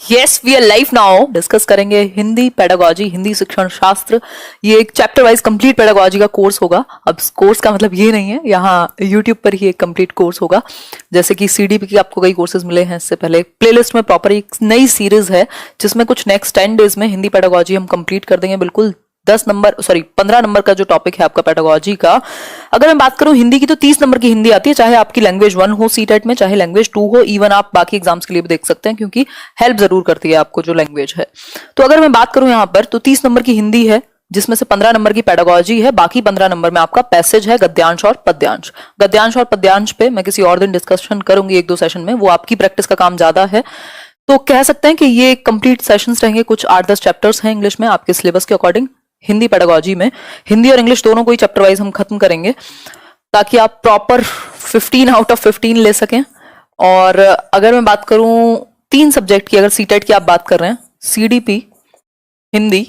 Yes we are live now. Discuss करेंगे Hindi pedagogy, Hindi शिक्षण शास्त्र। ये एक चैप्टर वाइज कंप्लीट पेडागोजी का कोर्स होगा। अब कोर्स का मतलब ये नहीं है, यहाँ यूट्यूब पर ही एक कंप्लीट कोर्स होगा। जैसे कि सीडीपी की आपको कई कोर्सेज मिले हैं इससे पहले, प्लेलिस्ट में प्रॉपर एक नई सीरीज है जिसमें कुछ नेक्स्ट 10 डेज में हिंदी पेडागोजी हम कंप्लीट कर देंगे। बिल्कुल 15 नंबर का जो टॉपिक है आपका पेडागोजी का। अगर मैं बात करूं हिंदी की तो 30 नंबर की हिंदी आती है, चाहे आपकी लैंग्वेज 1 हो सीटेट में, चाहे लैंग्वेज 2 हो। इवन आप बाकी एग्जाम्स के लिए भी देख सकते हैं क्योंकि हेल्प जरूर करती है आपको जो लैंग्वेज है। तो अगर मैं बात करूं यहाँ पर तो 30 नंबर की हिंदी है जिसमें से 15 नंबर की पेडागोजी है। बाकी 15 नंबर में आपका पैसेज है, गद्यांश और पद्यांश। गद्यांश और पद्यांश पे मैं किसी और दिन डिस्कशन करूंगी, 1-2 सेशन में। वो आपकी प्रैक्टिस का काम ज्यादा है, तो कह सकते हैं कि ये कंप्लीट सेशंस रहेंगे। कुछ 8-10 चैप्टर्स हैं इंग्लिश में आपके सिलेबस के अकॉर्डिंग। हिंदी पेडागोजी में हिंदी और इंग्लिश दोनों को ही चैप्टर वाइज हम खत्म करेंगे ताकि आप प्रॉपर 15 आउट ऑफ 15 ले सकें। और अगर मैं बात करूं 3 सब्जेक्ट की, अगर सीटेट की आप बात कर रहे हैं, सीडीपी, हिंदी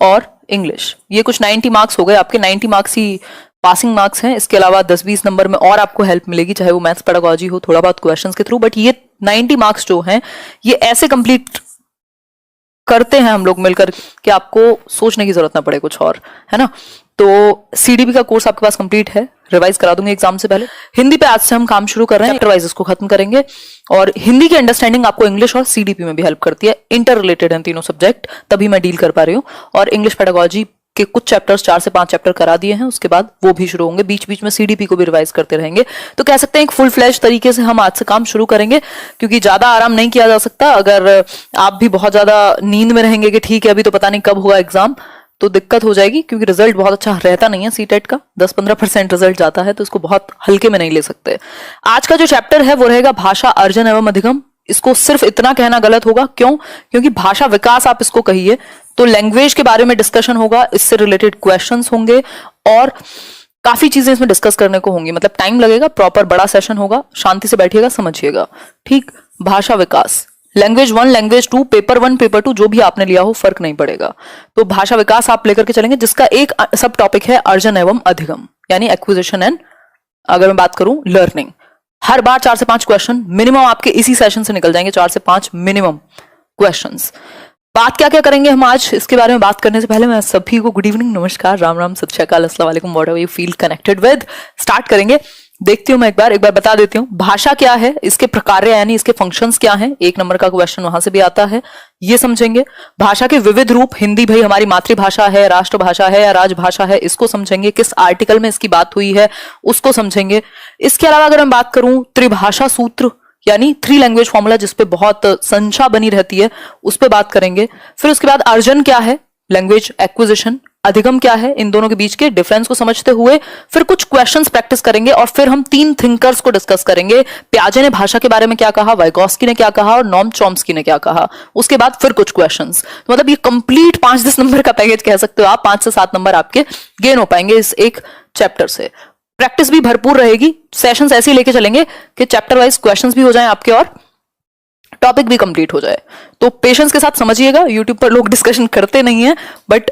और इंग्लिश, ये कुछ 90 मार्क्स हो गए आपके। 90 मार्क्स ही पासिंग मार्क्स हैं। इसके अलावा 10-20 नंबर में और आपको हेल्प मिलेगी, चाहे वो मैथ्स पेडागोजी हो, थोड़ा बहुत क्वेश्चंस के थ्रू। बट ये 90 मार्क्स जो हैं ये ऐसे कंप्लीट करते हैं हम लोग मिलकर कि आपको सोचने की जरूरत ना पड़े कुछ और, है ना। तो सीडीपी का कोर्स आपके पास कंप्लीट है, रिवाइज करा दूंगी एग्जाम से पहले। हिंदी पे आज से हम काम शुरू कर रहे हैं, चैप्टर वाइज इसको खत्म करेंगे। और हिंदी की अंडरस्टैंडिंग आपको इंग्लिश और सीडीपी में भी हेल्प करती है, इंटर रिलेटेड हैं तीनों सब्जेक्ट, तभी मैं डील कर पा रही हूँ। और इंग्लिश पेडागोजी के कुछ चैप्टर्स 4 से 5 चैप्टर करा दिए हैं, उसके बाद वो भी शुरू होंगे। बीच बीच में सीडीपी को भी रिवाइज करते रहेंगे। तो कह सकते हैं एक फुल फ्लैश तरीके से हम आज से काम शुरू करेंगे, क्योंकि ज्यादा आराम नहीं किया जा सकता। अगर आप भी बहुत ज्यादा नींद में रहेंगे कि ठीक है अभी तो पता नहीं कब होगा एग्जाम, तो दिक्कत हो जाएगी, क्योंकि रिजल्ट बहुत अच्छा रहता नहीं है सीटेट का। 10-15% रिजल्ट जाता है, तो इसको बहुत हल्के में नहीं ले सकते। आज का जो चैप्टर है वो रहेगा भाषा, अर्जन एवं अधिगम। इसको सिर्फ इतना कहना गलत होगा, क्यों? क्योंकि भाषा विकास आप इसको कहिए, तो लैंग्वेज के बारे में डिस्कशन होगा, इससे रिलेटेड क्वेश्चंस होंगे और काफी चीजें इसमें डिस्कस करने को होंगी। मतलब टाइम लगेगा, प्रॉपर बड़ा सेशन होगा, शांति से बैठिएगा, समझिएगा, ठीक। भाषा विकास, लैंग्वेज 1, लैंग्वेज 2, पेपर 1, पेपर 2 जो भी आपने लिया हो फर्क नहीं पड़ेगा। तो भाषा विकास आप लेकर के चलेंगे, जिसका एक सब टॉपिक है अर्जन एवं अधिगम, यानी एक्विजिशन एंड, अगर मैं बात करूं, लर्निंग। हर बार 4 से 5 क्वेश्चन मिनिमम आपके इसी सेशन से निकल जाएंगे, 4 से 5 मिनिमम क्वेश्चंस। बात क्या क्या करेंगे हम आज, इसके बारे में बात करने से पहले मैं सभी को गुड इवनिंग, नमस्कार, राम राम, सत श्री अकाल, अस्सलाम वालेकुम, whatever you feel connected with. Start करेंगे। देखती हूँ मैं एक बार बता देती हूँ भाषा क्या है, इसके प्रकार यानी इसके फंक्शंस क्या हैं। 1 नंबर का क्वेश्चन वहां से भी आता है, ये समझेंगे। भाषा के विविध रूप, हिंदी भाई हमारी मातृभाषा है, राष्ट्रभाषा है या राजभाषा है, इसको समझेंगे। किस आर्टिकल में इसकी बात हुई है उसको समझेंगे। इसके अलावा अगर मैं बात करूं त्रिभाषा सूत्र, यानी 3 लैंग्वेज फॉर्मूला, जिसपे बहुत संशा बनी रहती है, उस पर बात करेंगे। फिर उसके बाद अर्जन क्या है, लैंग्वेज एक्विजिशन, अधिगम क्या है, इन दोनों के बीच के डिफरेंस को समझते हुए फिर कुछ क्वेश्चंस प्रैक्टिस करेंगे। और फिर हम 3 थिंकर्स को डिस्कस करेंगे। प्याजे ने भाषा के बारे में क्या कहा, वाइगॉस्की ने क्या कहा और नॉम चॉम्स्की ने क्या कहा। उसके बाद फिर कुछ क्वेश्चंस। तो मतलब ये कंप्लीट 5-10 नंबर का पैकेज कह सकते हो आप। 5 से 7 नंबर आपके गेन हो पाएंगे इस एक चैप्टर से। प्रैक्टिस भी भरपूर रहेगी, सेशंस ऐसे ही लेके चलेंगे कि चैप्टर वाइज क्वेश्चंस भी हो जाएं आपके और टॉपिक भी कंप्लीट हो जाए। तो पेशेंस के साथ समझिएगा। यूट्यूब पर लोग डिस्कशन करते नहीं है, बट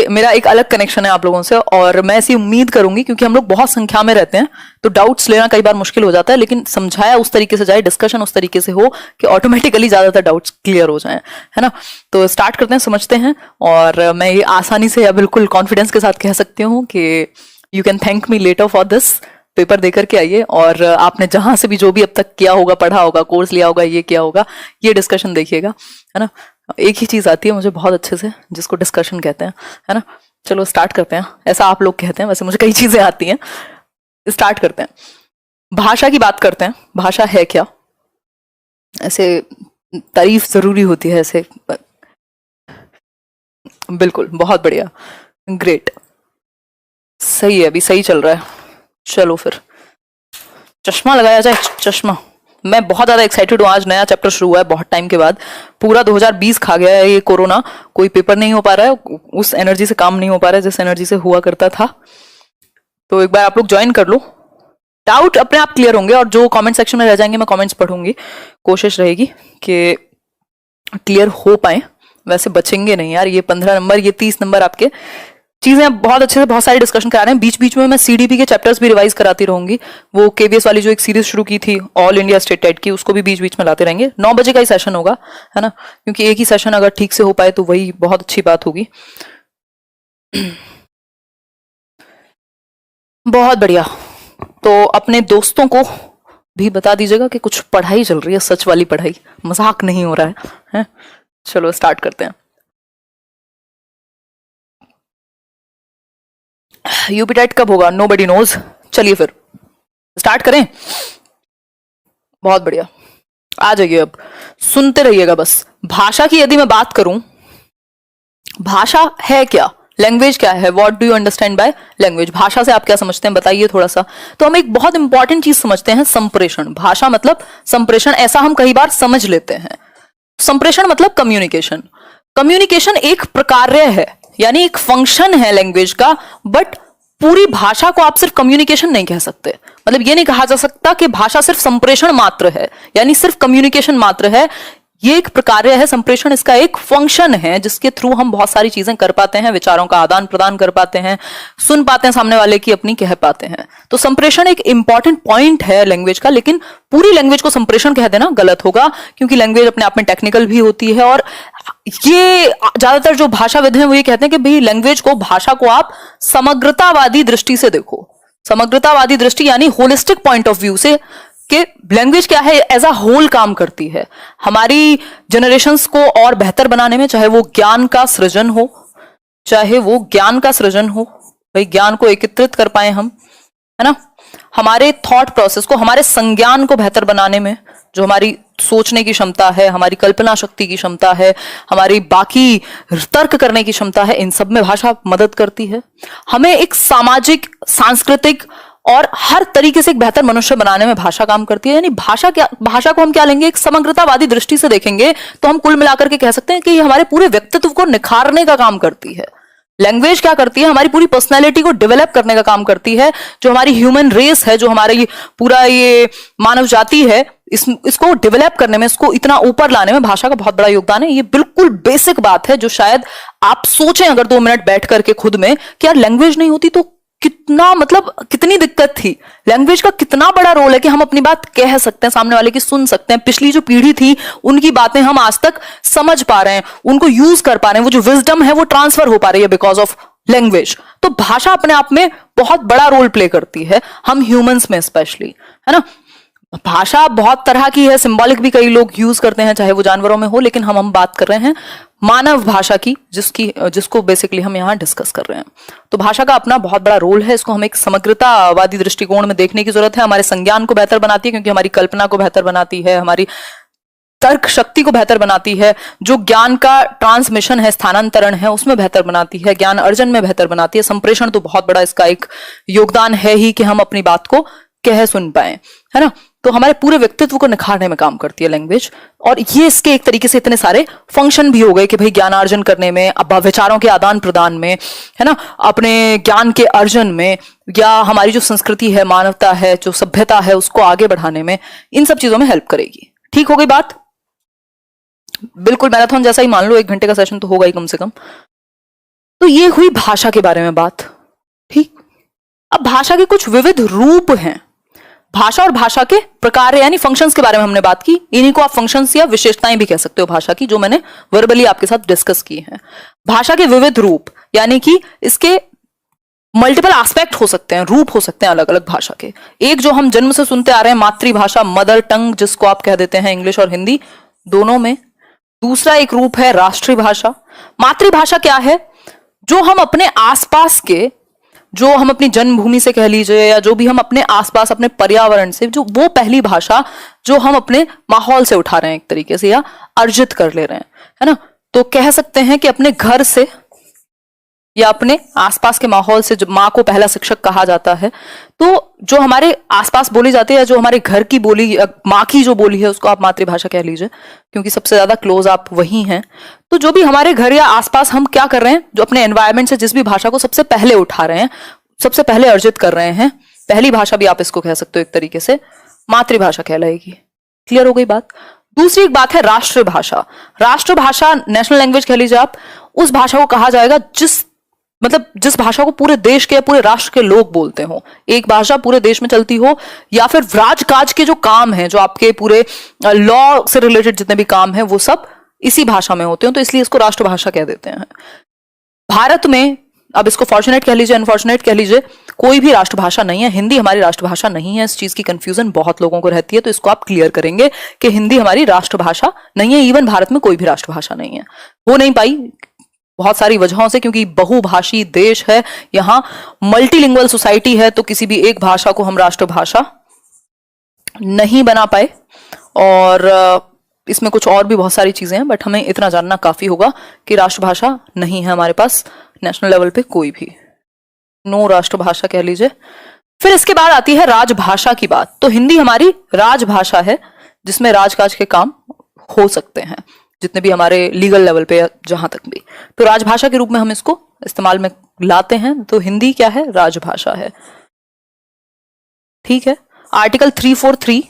मेरा एक अलग कनेक्शन है आप लोगों से, और मैं ऐसी उम्मीद करूंगी, क्योंकि हम लोग बहुत संख्या में रहते हैं तो डाउट्स लेना कई बार मुश्किल हो जाता है, लेकिन समझाया उस तरीके से जाए, डिस्कशन उस तरीके से हो कि ऑटोमेटिकली ज्यादातर डाउट्स क्लियर हो जाएं, है ना। तो स्टार्ट करते हैं, समझते हैं। और मैं ये आसानी से या बिल्कुल कॉन्फिडेंस के साथ कह सकती हूँ कि you can thank me later for this. Paper देकर के आइए और आपने जहां से भी जो भी अब तक किया होगा, पढ़ा होगा, कोर्स लिया होगा, ये किया होगा, ये डिस्कशन देखिएगा, है ना। एक ही चीज आती है मुझे बहुत अच्छे से, जिसको डिस्कशन कहते हैं, है ना। चलो स्टार्ट करते हैं। ऐसा आप लोग कहते हैं, वैसे मुझे कई चीजें आती हैं। स्टार्ट करते हैं। भाषा की बात करते हैं। भाषा है क्या, ऐसे तारीफ जरूरी होती है ऐसे, बिल्कुल, बहुत बढ़िया, ग्रेट, सही है, अभी सही चल रहा है। चलो फिर चश्मा लगाया जाए, चश्मा। मैं बहुत ज्यादा एक्साइटेड हूँ, आज नया चैप्टर शुरू हुआ है बहुत टाइम के बाद। पूरा 2020 खा गया है ये कोरोना, कोई पेपर नहीं हो पा रहा है, उस एनर्जी से काम नहीं हो पा रहा है जिस एनर्जी से हुआ करता था। तो एक बार आप लोग ज्वाइन कर लो, डाउट अपने आप क्लियर होंगे। और जो कमेंट सेक्शन में रह जाएंगे मैं कमेंट्स पढ़ूंगी, कोशिश रहेगी कि क्लियर हो पाए। वैसे बचेंगे नहीं यार, ये 15 नंबर, ये 30 नंबर आपके चीजें बहुत अच्छे से बहुत सारी डिस्कशन करा रहे हैं। बीच बीच में मैं सीडीपी के चैप्टर्स भी रिवाइज कराती रहूंगी। वो केवीएस वाली जो एक सीरीज शुरू की थी ऑल इंडिया स्टेट टेट की, उसको भी बीच बीच में लाते रहेंगे। 9 बजे का ही सेशन होगा, है ना, क्योंकि एक ही सेशन अगर ठीक से हो पाए तो वही बहुत अच्छी बात होगी। बहुत बढ़िया। तो अपने दोस्तों को भी बता दीजिएगा कि कुछ पढ़ाई चल रही है, सच वाली पढ़ाई, मजाक नहीं हो रहा है? चलो स्टार्ट करते हैं। यूपी टेट कब होगा? Nobody knows. चलिए फिर स्टार्ट करें। बहुत बढ़िया, आ जाइए, अब सुनते रहिएगा बस। भाषा की यदि मैं बात करूं, भाषा है क्या, लैंग्वेज क्या है, what do you understand by language, भाषा से आप क्या समझते हैं बताइए थोड़ा सा। तो हम एक बहुत इंपॉर्टेंट चीज समझते हैं, संप्रेषण। भाषा मतलब संप्रेषण, ऐसा हम कई बार समझ लेते हैं। संप्रेषण मतलब कम्युनिकेशन। कम्युनिकेशन एक प्रकार्य है, यानी एक फंक्शन है लैंग्वेज का, बट पूरी भाषा को आप सिर्फ कम्युनिकेशन नहीं कह सकते। मतलब ये नहीं कहा जा सकता कि भाषा सिर्फ संप्रेषण मात्र है, यानी सिर्फ कम्युनिकेशन मात्र है। ये एक प्रकार्य है, संप्रेषण इसका एक फंक्शन है जिसके थ्रू हम बहुत सारी चीजें कर पाते हैं, विचारों का आदान प्रदान कर पाते हैं, सुन पाते हैं सामने वाले की, अपनी कह पाते हैं। तो संप्रेषण एक इंपॉर्टेंट पॉइंट है लैंग्वेज का, लेकिन पूरी लैंग्वेज को संप्रेषण कह देना गलत होगा, क्योंकि लैंग्वेज अपने आप में टेक्निकल भी होती है। और ये ज्यादातर जो भाषाविद हैं वो ये कहते हैं कि भाई लैंग्वेज को, भाषा को आप समग्रतावादी दृष्टि से देखो। समग्रतावादी दृष्टि यानी होलिस्टिक पॉइंट ऑफ व्यू से, कि लैंग्वेज क्या है, एज अ होल काम करती है हमारी जनरेशंस को और बेहतर बनाने में। चाहे वो ज्ञान का सृजन हो, चाहे वो ज्ञान का सृजन हो, भाई ज्ञान को एकत्रित कर पाए हम, है ना, हमारे थॉट प्रोसेस को, हमारे संज्ञान को बेहतर बनाने में, जो हमारी सोचने की क्षमता है, हमारी कल्पना शक्ति की क्षमता है, हमारी बाकी तर्क करने की क्षमता है, इन सब में भाषा मदद करती है। हमें एक सामाजिक, सांस्कृतिक और हर तरीके से एक बेहतर मनुष्य बनाने में भाषा काम करती है। यानी भाषा क्या, भाषा को हम क्या लेंगे, एक समग्रतावादी दृष्टि से देखेंगे तो हम कुल मिलाकर के कह सकते हैं कि ये हमारे पूरे व्यक्तित्व को निखारने का काम करती है। लैंग्वेज क्या करती है, हमारी पूरी पर्सनैलिटी को डेवलप करने का काम करती है। जो हमारी ह्यूमन रेस है, जो हमारी पूरा ये मानव जाति है, इसको डेवलप करने में, इसको इतना ऊपर लाने में भाषा का बहुत बड़ा योगदान है। ये बिल्कुल बेसिक बात है जो शायद आप सोचें अगर 2 मिनट बैठ करके खुद में कि यार लैंग्वेज नहीं होती तो कितना, मतलब कितनी दिक्कत थी। लैंग्वेज का कितना बड़ा रोल है कि हम अपनी बात कह सकते हैं, सामने वाले की सुन सकते हैं। पिछली जो पीढ़ी थी उनकी बातें हम आज तक समझ पा रहे हैं, उनको यूज कर पा रहे हैं, वो जो विजडम है वो ट्रांसफर हो पा रही है बिकॉज ऑफ लैंग्वेज। तो भाषा अपने आप में बहुत बड़ा रोल प्ले करती है, हम ह्यूमंस में स्पेशली, है ना। भाषा बहुत तरह की है, सिंबॉलिक भी कई लोग यूज करते हैं, चाहे वो जानवरों में हो, लेकिन हम बात कर रहे हैं मानव भाषा की, जिसको बेसिकली हम यहाँ डिस्कस कर रहे हैं। तो भाषा का अपना बहुत बड़ा रोल है, इसको हम एक समग्रतावादी दृष्टिकोण में देखने की जरूरत है। हमारे संज्ञान को बेहतर बनाती है, क्योंकि हमारी कल्पना को बेहतर बनाती है, हमारी तर्क शक्ति को बेहतर बनाती है, जो ज्ञान का ट्रांसमिशन है, स्थानांतरण है, उसमें बेहतर बनाती है, ज्ञान अर्जन में बेहतर बनाती है। संप्रेषण तो बहुत बड़ा इसका एक योगदान है ही कि हम अपनी बात को कह सुन पाए, है ना। तो हमारे पूरे व्यक्तित्व को निखारने में काम करती है लैंग्वेज। और ये इसके एक तरीके से इतने सारे फंक्शन भी हो गए कि भाई ज्ञानार्जन करने में, अब विचारों के आदान प्रदान में, है ना, अपने ज्ञान के अर्जन में, या हमारी जो संस्कृति है, मानवता है, जो सभ्यता है, उसको आगे बढ़ाने में, इन सब चीजों में हेल्प करेगी। ठीक हो गई बात? बिल्कुल मैराथन जैसा ही मान लो, 1 घंटे का सेशन तो होगा ही कम से कम। तो ये हुई भाषा के बारे में बात। ठीक, अब भाषा के कुछ विविध रूप हैं। भाषा और भाषा के प्रकार यानी फंक्शंस के बारे में हमने बात की। इन्हीं को आप फंक्शंस या विशेषताएं भी कह सकते हो भाषा की, जो मैंने वर्बली आपके साथ डिस्कस की हैं। भाषा के विविध रूप यानी कि इसके मल्टीपल एस्पेक्ट हो सकते हैं, रूप हो सकते हैं अलग अलग भाषा के। एक जो हम जन्म से सुनते आ रहे हैं, मातृभाषा, मदर टंग जिसको आप कह देते हैं, इंग्लिश और हिंदी दोनों में। दूसरा एक रूप है राष्ट्रीय भाषा। मातृभाषा क्या है? जो हम अपने आसपास के, जो हम अपनी जन्मभूमि से कह लीजिए, या जो भी हम अपने आसपास अपने पर्यावरण से, जो वो पहली भाषा जो हम अपने माहौल से उठा रहे हैं एक तरीके से, या अर्जित कर ले रहे हैं, है ना। तो कह सकते हैं कि अपने घर से या अपने आसपास के माहौल से, जब माँ को पहला शिक्षक कहा जाता है, तो जो हमारे आसपास बोली जाती है, या जो हमारे घर की बोली, माँ की जो बोली है, उसको आप मातृभाषा कह लीजिए, क्योंकि सबसे ज्यादा क्लोज आप वही हैं। तो जो भी हमारे घर या आसपास हम क्या कर रहे हैं, जो अपने एनवायरमेंट से जिस भी भाषा को सबसे पहले उठा रहे हैं, सबसे पहले अर्जित कर रहे हैं, पहली भाषा भी आप इसको कह सकते हो एक तरीके से, मातृभाषा कहलाएगी। क्लियर हो गई बात? दूसरी एक बात है राष्ट्रभाषा। राष्ट्रभाषा, नेशनल लैंग्वेज कह लीजिए आप, उस भाषा को कहा जाएगा जिस मतलब जिस भाषा को पूरे देश के पूरे राष्ट्र के लोग बोलते हो, एक भाषा पूरे देश में चलती हो, या फिर राजकाज के जो काम है, जो आपके पूरे लॉ से रिलेटेड जितने भी काम है वो सब इसी भाषा में होते हो, तो इसलिए इसको राष्ट्रभाषा कह देते हैं। भारत में अब इसको फॉर्चुनेट कह लीजिए, अनफॉर्चुनेट कह लीजिए, कोई भी राष्ट्रभाषा नहीं है। हिंदी हमारी राष्ट्रभाषा नहीं है। इस चीज की कंफ्यूजन बहुत लोगों को रहती है, तो इसको आप क्लियर करेंगे कि हिंदी हमारी राष्ट्रभाषा नहीं है। इवन भारत में कोई भी राष्ट्रभाषा नहीं है, हो नहीं पाई बहुत सारी वजहों से, क्योंकि बहुभाषी देश है, यहाँ मल्टीलिंगुअल सोसाइटी है, तो किसी भी एक भाषा को हम राष्ट्रभाषा नहीं बना पाए। और इसमें कुछ और भी बहुत सारी चीजें हैं, बट हमें इतना जानना काफी होगा कि राष्ट्रभाषा नहीं है हमारे पास नेशनल लेवल पे कोई भी, नो राष्ट्रभाषा कह लीजिए। फिर इसके बाद आती है राजभाषा की बात। तो हिंदी हमारी राजभाषा है, जिसमें राजकाज के काम हो सकते हैं, जितने भी हमारे लीगल लेवल पे, जहां तक भी, तो राजभाषा के रूप में हम इसको इस्तेमाल में लाते हैं। तो हिंदी क्या है? राजभाषा है। ठीक है। आर्टिकल 343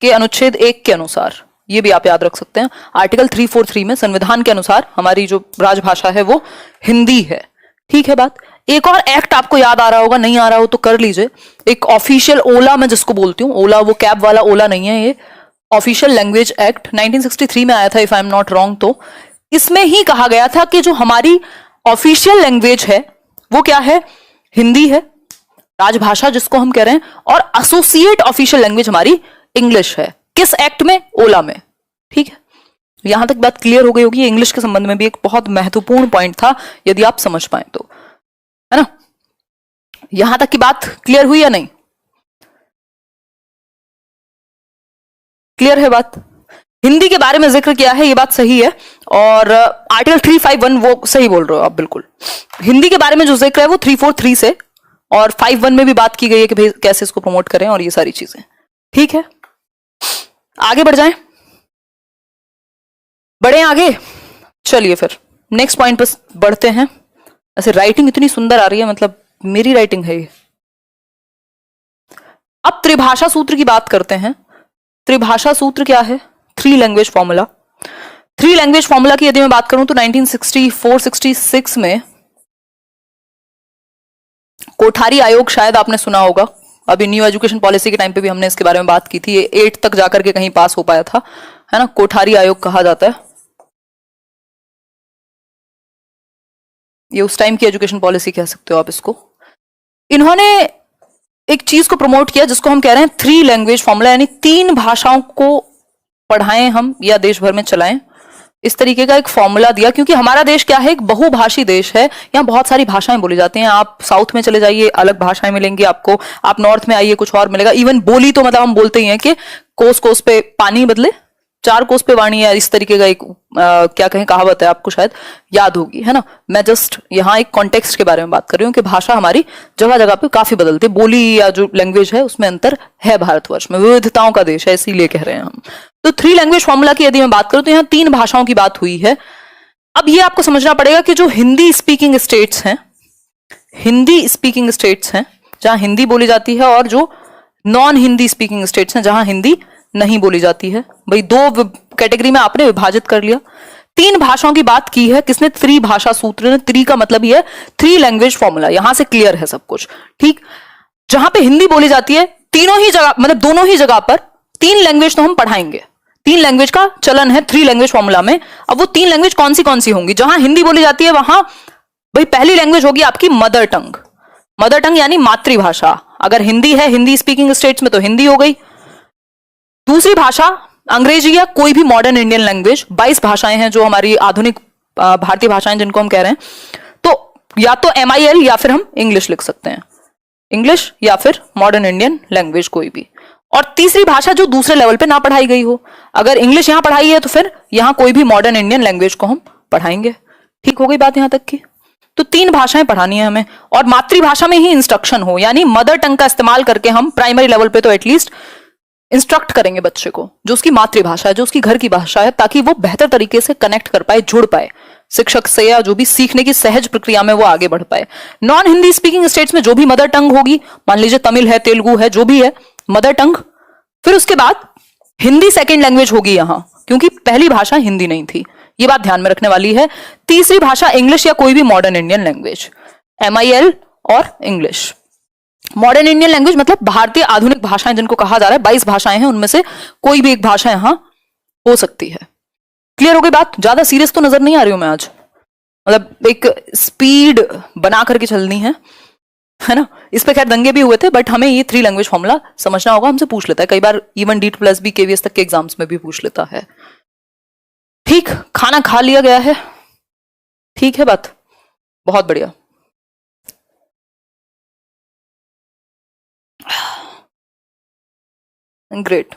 के अनुच्छेद 1 के अनुसार, ये भी आप याद रख सकते हैं, आर्टिकल 343 में संविधान के अनुसार हमारी जो राजभाषा है वो हिंदी है। ठीक है बात। एक और एक्ट आपको याद आ रहा होगा, नहीं आ रहा हो तो कर लीजिए। एक ऑफिशियल ओला, मैं जिसको बोलती हूँ, ओला वो कैब वाला ओला नहीं है, ये ऑफिशियल लैंग्वेज एक्ट 1963 में आया था, if I am not wrong. तो इसमें ही कहा गया था कि जो हमारी ऑफिशियल लैंग्वेज है वो क्या है? हिंदी है, राजभाषा जिसको हम कह रहे हैं, और एसोसिएट ऑफिशियल लैंग्वेज हमारी इंग्लिश है। किस एक्ट में? ओला में। ठीक है, यहां तक बात क्लियर हो गई होगी। इंग्लिश के संबंध में भी एक बहुत महत्वपूर्ण पॉइंट था, यदि आप समझ पाए तो, है ना। यहां तक की बात क्लियर हुई या नहीं? क्लियर है बात? हिंदी के बारे में जिक्र किया है, ये बात सही है। और आर्टिकल 351 वो सही बोल रहे हो आप, बिल्कुल। हिंदी के बारे में जो जिक्र है वो 343 से, और 51 में भी बात की गई है कि भाई कैसे इसको प्रमोट करें और ये सारी चीजें। ठीक है, आगे बढ़ जाएं, बढ़े आगे। चलिए फिर नेक्स्ट पॉइंट पर बढ़ते हैं। ऐसे राइटिंग इतनी सुंदर आ रही है, मतलब मेरी राइटिंग है ये। अब त्रिभाषा सूत्र की बात करते हैं। त्रिभाषा सूत्र क्या है? 3 लैंग्वेज फॉर्मूला। 3 लैंग्वेज फॉर्मूला की यदि मैं बात करूं तो 1964-66 में कोठारी आयोग, शायद आपने सुना होगा, अभी न्यू एजुकेशन पॉलिसी के टाइम पे भी हमने इसके बारे में बात की थी। ये 8 तक जाकर के कहीं पास हो पाया था, है ना। कोठारी आयोग कहा जाता है, ये उस टाइम की एजुकेशन पॉलिसी कह सकते हो आप इसको। इन्होंने एक चीज को प्रमोट किया जिसको हम कह रहे हैं 3 लैंग्वेज फॉर्मूला, यानी 3 भाषाओं को पढ़ाएं हम या देश भर में चलाएं, इस तरीके का एक फॉर्मूला दिया। क्योंकि हमारा देश क्या है? एक बहुभाषी देश है, यहाँ बहुत सारी भाषाएं बोली जाती हैं। आप साउथ में चले जाइए, अलग भाषाएं मिलेंगी आपको, आप नॉर्थ में आइए, कुछ और मिलेगा। इवन बोली तो मतलब हम बोलते ही हैं कि कोस कोस पे पानी बदले 4 कोस पे वाणी, है इस तरीके का एक क्या कहें कहावत है, आपको शायद याद होगी, है ना। मैं जस्ट यहाँ एक कॉन्टेक्स्ट के बारे में बात कर रही हूँ कि भाषा हमारी जगह जगह पे काफी बदलती है, बोली या जो लैंग्वेज है उसमें अंतर है। भारतवर्ष में विविधताओं का देश है, इसीलिए कह रहे हैं हम। तो 3 लैंग्वेज फॉर्मूला की यदि मैं बात करूं तो यहाँ 3 भाषाओं की बात हुई है। अब ये आपको समझना पड़ेगा कि जो हिंदी स्पीकिंग स्टेट्स हैं, हिंदी स्पीकिंग स्टेट्स हैं जहां हिंदी बोली जाती है, और जो नॉन हिंदी स्पीकिंग स्टेट्स हैं जहां हिंदी नहीं बोली जाती है। भाई 2 कैटेगरी में आपने विभाजित कर लिया। 3 भाषाओं की बात की है किसने? त्रिभाषा सूत्र ने। 3 का मतलब ये है 3 लैंग्वेज फॉर्मूला, यहां से क्लियर है सब कुछ। ठीक, जहां पे हिंदी बोली जाती है, तीनों ही जगह, मतलब दोनों ही जगह पर 3 लैंग्वेज तो हम पढ़ाएंगे। 3 लैंग्वेज का चलन है 3 लैंग्वेज फॉर्मूला में। अब वो 3 लैंग्वेज कौन सी होंगी? जहां हिंदी बोली जाती है वहां भाई पहली लैंग्वेज होगी आपकी मदर टंग। मदर टंग यानी मातृभाषा। अगर हिंदी है हिंदी स्पीकिंग स्टेट्स में तो हिंदी हो गई। दूसरी भाषा अंग्रेजी या कोई भी मॉडर्न इंडियन लैंग्वेज। 22 भाषाएं हैं जो हमारी आधुनिक भारतीय भाषाएं जिनको हम कह रहे हैं। तो या तो MIL या फिर हम इंग्लिश लिख सकते हैं, इंग्लिश या फिर मॉडर्न इंडियन लैंग्वेज कोई भी। और तीसरी भाषा जो दूसरे लेवल पे ना पढ़ाई गई हो, अगर इंग्लिश यहां पढ़ाई है तो फिर यहां कोई भी मॉडर्न इंडियन लैंग्वेज को हम पढ़ाएंगे। ठीक हो गई बात यहां तक की? तो 3 भाषाएं पढ़ानी है हमें, और मातृभाषा में ही इंस्ट्रक्शन हो, यानी मदर टंग का इस्तेमाल करके हम प्राइमरी लेवल पे तो एटलीस्ट इंस्ट्रक्ट करेंगे बच्चे को, जो उसकी मातृभाषा है, जो उसकी घर की भाषा है, ताकि वो बेहतर तरीके से कनेक्ट कर पाए, जुड़ पाए शिक्षक से, या जो भी सीखने की सहज प्रक्रिया में वो आगे बढ़ पाए। नॉन हिंदी स्पीकिंग स्टेट्स में जो भी मदर टंग होगी, मान लीजिए तमिल है, तेलुगु है, जो भी है मदर टंग, फिर उसके बाद हिंदी सेकेंड लैंग्वेज होगी यहां, क्योंकि पहली भाषा हिंदी नहीं थी। ये बात ध्यान में रखने वाली है। तीसरी भाषा इंग्लिश या कोई भी मॉडर्न इंडियन लैंग्वेज, MIL और इंग्लिश। मॉडर्न इंडियन लैंग्वेज मतलब भारतीय आधुनिक भाषाएं जिनको कहा जा रहा है, 22 भाषाएं हैं, उनमें से कोई भी एक भाषा यहां हो सकती है। क्लियर हो गई बात? ज्यादा सीरियस तो नजर नहीं आ रही हूं मैं आज, मतलब एक स्पीड बना करके चलनी है ना। इस पे खैर दंगे भी हुए थे, बट हमें ये 3 लैंग्वेज फॉर्मूला समझना होगा। हमसे पूछ लेता है कई बार, इवन D2+B KVS तक के एग्जाम्स में भी पूछ लेता है। ठीक, खाना खा लिया गया है, ठीक है बात, बहुत बढ़िया। ग्रेट।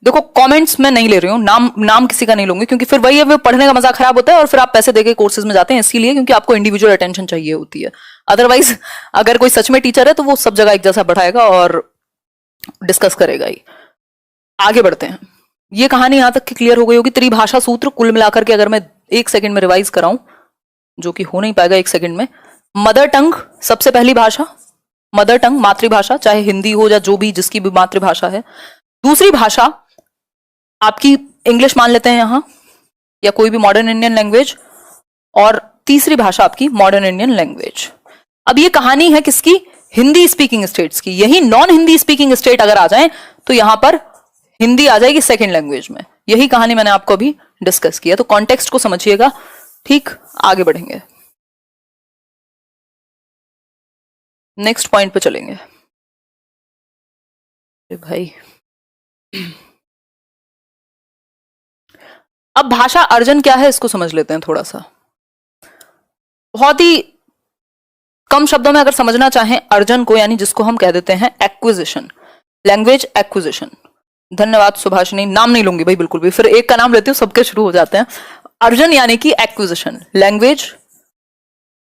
देखो कमेंट्स मैं नहीं ले रही हूँ, नाम किसी का नहीं लूंगी, क्योंकि फिर वही है, वो पढ़ने का मजा खराब होता है और फिर आप पैसे देके कोर्सेज में जाते हैं इसीलिए क्योंकि आपको इंडिविजुअल अटेंशन चाहिए होती है। अदरवाइज अगर कोई सच में टीचर है तो वो सब जगह एक जैसा बढ़ाएगा और डिस्कस करेगा ही। आगे बढ़ते हैं। ये कहानी यहां तक की क्लियर हो गई होगी। त्रिभाषा सूत्र कुल मिलाकर के अगर मैं 1 सेकंड में रिवाइज कराऊं, जो कि हो नहीं पाएगा 1 सेकंड में। मदर टंग सबसे पहली भाषा, मदर टंग मातृभाषा, चाहे हिंदी हो या जो भी जिसकी भी मातृभाषा है। दूसरी भाषा आपकी इंग्लिश मान लेते हैं यहां, या कोई भी मॉडर्न इंडियन लैंग्वेज, और तीसरी भाषा आपकी मॉडर्न इंडियन लैंग्वेज। अब ये कहानी है किसकी? हिंदी स्पीकिंग स्टेट्स की। यही नॉन हिंदी स्पीकिंग स्टेट अगर आ जाए तो यहां पर हिंदी आ जाएगी सेकंड लैंग्वेज में। यही कहानी मैंने आपको अभी डिस्कस किया, तो कॉन्टेक्स्ट को समझिएगा। ठीक, आगे बढ़ेंगे, नेक्स्ट पॉइंट पे चलेंगे। भाई अब भाषा अर्जन क्या है इसको समझ लेते हैं थोड़ा सा। बहुत ही कम शब्दों में अगर समझना चाहें अर्जन को, यानी जिसको हम कह देते हैं एक्विजिशन, लैंग्वेज एक्विजिशन। धन्यवाद सुभाषिनी, नाम नहीं लूंगी भाई बिल्कुल भी, फिर एक का नाम लेती हूँ सबके शुरू हो जाते हैं। अर्जन यानी कि एक्विजिशन, लैंग्वेज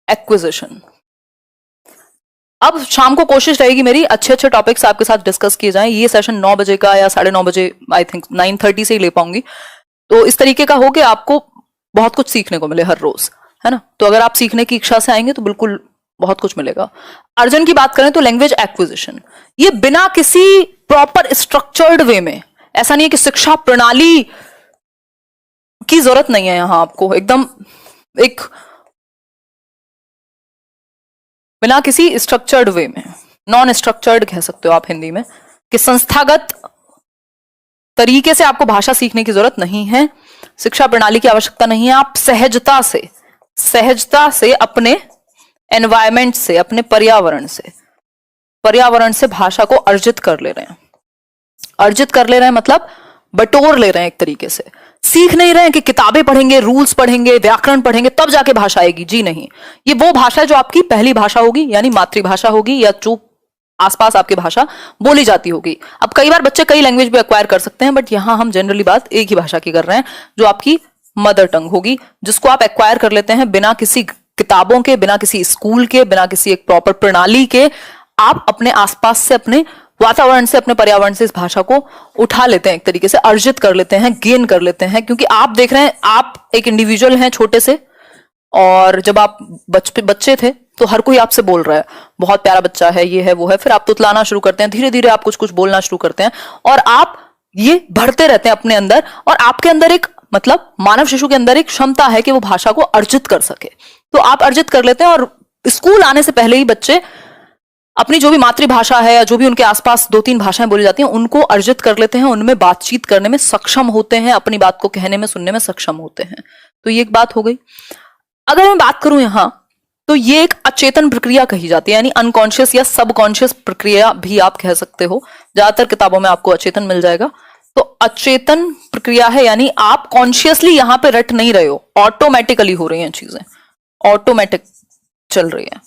एक्विजिशन। अब शाम को कोशिश रहेगी मेरी अच्छे अच्छे टॉपिक्स आपके साथ डिस्कस किए जाएं। ये सेशन 9 बजे का या 9:30 बजे, आई थिंक 9:30 से ही ले पाऊंगी। तो इस तरीके का हो कि आपको बहुत कुछ सीखने को मिले हर रोज, है ना। तो अगर आप सीखने की इच्छा से आएंगे तो बिल्कुल बहुत कुछ मिलेगा। अर्जन की बात करें तो लैंग्वेज एक्विजिशन, ये बिना किसी प्रॉपर स्ट्रक्चर्ड वे में, ऐसा नहीं है कि शिक्षा प्रणाली की जरूरत नहीं है यहां आपको, एकदम एक बिना किसी स्ट्रक्चर्ड वे में, नॉन स्ट्रक्चर्ड कह सकते हो आप हिंदी में, कि संस्थागत तरीके से आपको भाषा सीखने की जरूरत नहीं है, शिक्षा प्रणाली की आवश्यकता नहीं है। आप सहजता से अपने एनवायरमेंट से, अपने पर्यावरण से भाषा को अर्जित कर ले रहे हैं। अर्जित कर ले रहे हैं मतलब बटोर ले रहे हैं एक तरीके से। सीख नहीं रहे हैं कि किताबें पढ़ेंगे, रूल्स पढ़ेंगे, व्याकरण पढ़ेंगे तब जाके भाषा आएगी, जी नहीं। ये वो भाषा जो आपकी पहली भाषा होगी, यानी मातृभाषा होगी, या जो आसपास आपकी भाषा बोली जाती होगी। अब कई बार बच्चे कई लैंग्वेज भी एक्वायर कर सकते हैं, बट यहां हम जनरली बात एक ही भाषा की कर रहे हैं, जो आपकी मदर टंग होगी, जिसको आप एक्वायर कर लेते हैं बिना किसी किताबों के, बिना किसी स्कूल के, बिना किसी एक प्रॉपर प्रणाली के। आप अपने आसपास से, अपने वातावरण से, अपने पर्यावरण से इस भाषा को उठा लेते हैं, एक तरीके से अर्जित कर लेते हैं, गेन कर लेते हैं। क्योंकि आप देख रहे हैं, आप एक इंडिविजुअल हैं छोटे से, और जब आप बच्चे थे तो हर कोई आपसे बोल रहा है, बहुत प्यारा बच्चा है, ये है वो है, फिर आप तुतलाना शुरू करते हैं, धीरे धीरे आप कुछ कुछ बोलना शुरू करते हैं, और आप ये बढ़ते रहते हैं अपने अंदर। और आपके अंदर एक, मतलब मानव शिशु के अंदर एक क्षमता है कि वो भाषा को अर्जित कर सके, तो आप अर्जित कर लेते हैं। और स्कूल आने से पहले ही बच्चे अपनी जो भी मातृभाषा है, या जो भी उनके आसपास 2-3 भाषाएं बोली जाती हैं, उनको अर्जित कर लेते हैं, उनमें बातचीत करने में सक्षम होते हैं, अपनी बात को कहने में, सुनने में सक्षम होते हैं। तो ये एक बात हो गई। अगर मैं बात करूं यहां, तो ये एक अचेतन प्रक्रिया कही जाती है, यानी अनकॉन्शियस या सबकॉन्शियस प्रक्रिया भी आप कह सकते हो। ज्यादातर किताबों में आपको अचेतन मिल जाएगा। तो अचेतन प्रक्रिया है, यानी आप कॉन्शियसली यहां पे रट नहीं रहे हो, ऑटोमेटिकली हो रही हैं चीजें, ऑटोमेटिक चल रही है